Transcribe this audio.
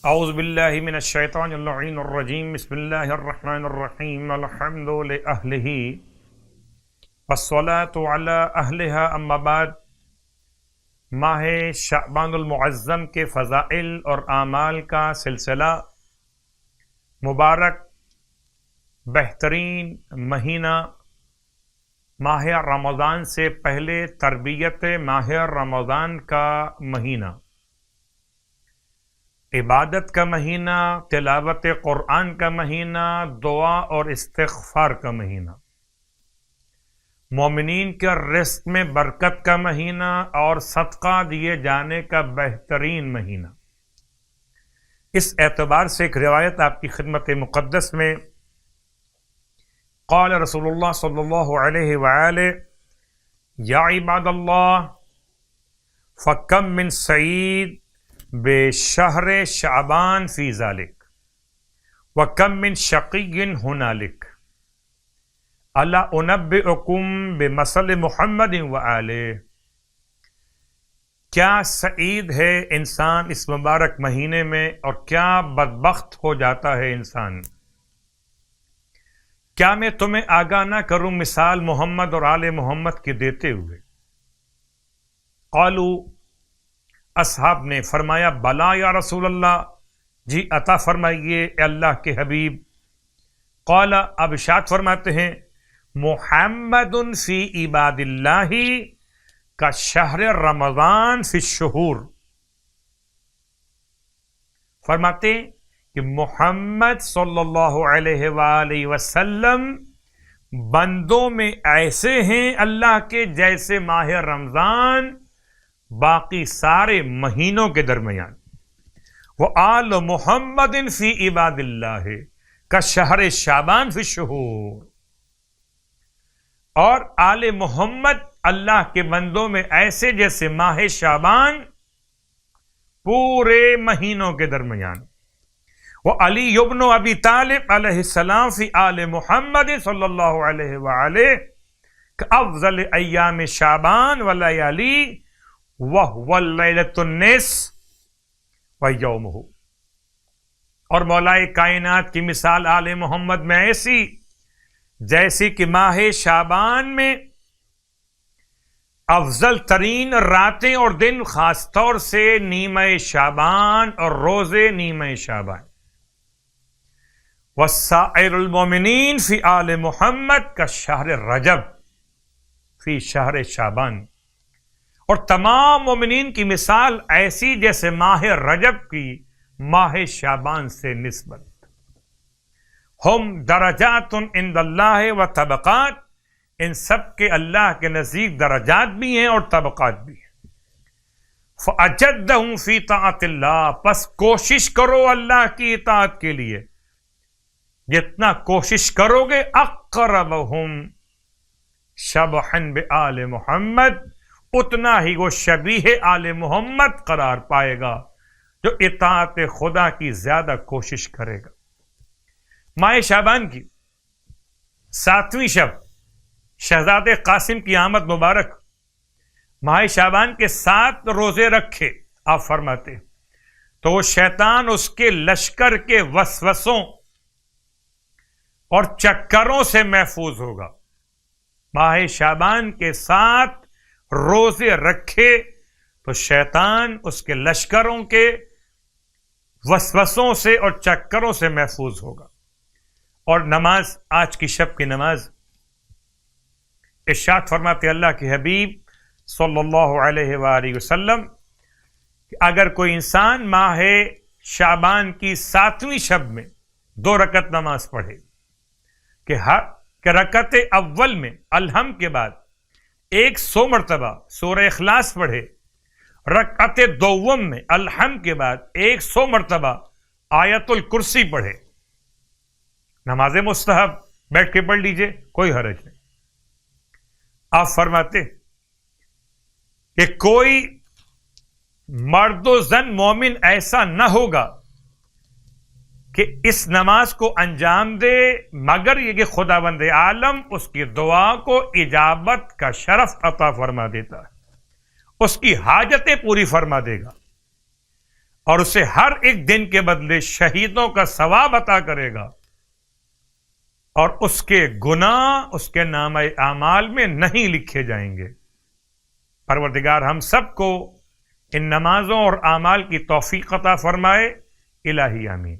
اعوذ باللہ من الشیطان اللعین الرجیم بسم اللہ الرحمن الرحیم الحمد لأہلہ والصلاة علی اہلہا اما بعد۔ ماہ شعبان المعظم کے فضائل اور اعمال کا سلسلہ، مبارک بہترین مہینہ ماہ رمضان سے پہلے تربیت ماہ رمضان کا مہینہ، عبادت کا مہینہ، تلاوت قرآن کا مہینہ، دعا اور استغفار کا مہینہ، مومنین کے رزق میں برکت کا مہینہ اور صدقہ دیے جانے کا بہترین مہینہ۔ اس اعتبار سے ایک روایت آپ کی خدمت مقدس میں، قال رسول اللہ صلی اللہ علیہ وآلہ یا عباد اللہ فکم من سعید بشہر شعبان فی ذالک وکم من شقی ہنالک الا انبئکم بمثل محمد وآلہ۔ کیا سعید ہے انسان اس مبارک مہینے میں، اور کیا بدبخت ہو جاتا ہے انسان۔ کیا میں تمہیں آگاہ نہ کروں مثال محمد اور آل محمد کی دیتے ہوئے؟ قالوا، اصحاب نے فرمایا، بلا یا رسول اللہ، جی عطا فرمائیے اے اللہ کے حبیب۔ قال، اب ارشاد فرماتے ہیں، محمد فی عباد اللہ کا شہر رمضان فی الشہور۔ فرماتے کہ محمد صلی اللہ علیہ وآلہ وسلم بندوں میں ایسے ہیں اللہ کے جیسے ماہ رمضان باقی سارے مہینوں کے درمیان۔ وآل محمد فی عباد اللہ کا شہر شعبان فی الشہور، اور آل محمد اللہ کے بندوں میں ایسے جیسے ماہ شعبان پورے مہینوں کے درمیان۔ وعلی ابن ابی طالب علیہ السلام فی آل محمد صلی اللہ علیہ وآلہ کا افضل ایام شعبان ولیالی وَهُوَ اللَّيْلَةُ النِّصْفُ وَيَوْمُهُ۔ اور مولائے کائنات کی مثال آل محمد میں ایسی جیسی کہ ماہ شعبان میں افضل ترین راتیں اور دن، خاص طور سے نیمہ شعبان اور روزے نیمہ شعبان۔ وَسَائِرُ الْمُؤْمِنِينَ فِي آلِ محمد کا شہر رجب فی شہر شعبان۔ اور تمام مومنین کی مثال ایسی جیسے ماہ رجب کی ماہ شعبان سے نسبت۔ ہم درجات عند اللہ و طبقات، ان سب کے اللہ کے نزدیک درجات بھی ہیں اور طبقات بھی ہیں۔ فَأَجَدَّهُمْ فِي طَاعَةِ اللَّهِ، پس کوشش کرو اللہ کی اطاعت کے لیے، جتنا کوشش کرو گے اقربہم شبحا بآل محمد، اتنا ہی وہ شبیہ آل محمد قرار پائے گا جو اطاعت خدا کی زیادہ کوشش کرے گا۔ ماہ شعبان کی 7ویں شب شہزادے قاسم کی آمد مبارک، ماہ شعبان کے 7 روزے رکھے آپ فرماتے تو وہ شیطان اس کے لشکر کے وسوسوں اور چکروں سے محفوظ ہوگا۔ ماہ شعبان کے 7 روزے رکھے تو شیطان اس کے لشکروں کے وسوسوں سے اور چکروں سے محفوظ ہوگا۔ اور نماز، آج کی شب کی نماز، ارشاد فرماتے اللہ کے حبیب صلی اللہ علیہ وآلہ وسلم کہ اگر کوئی انسان ماہ شعبان کی 7ویں شب میں 2 رکعت نماز پڑھے، کہ رکعت اول میں الحمد کے بعد 100 مرتبہ سورہ اخلاص پڑھے، رکعت دوم میں الحمد کے بعد 100 مرتبہ آیت الکرسی پڑھے، نماز مستحب بیٹھ کے پڑھ لیجئے، کوئی حرج نہیں۔ آپ فرماتے کہ کوئی مرد و زن مومن ایسا نہ ہوگا کہ اس نماز کو انجام دے مگر یہ کہ خداوند عالم اس کی دعا کو اجابت کا شرف عطا فرما دیتا ہے، اس کی حاجتیں پوری فرما دے گا۔ اور اسے ہر ایک دن کے بدلے شہیدوں کا ثواب عطا کرے گا، اور اس کے گناہ اس کے نامہ اعمال میں نہیں لکھے جائیں گے۔ پروردگار ہم سب کو ان نمازوں اور اعمال کی توفیق عطا فرمائے، الہی آمین۔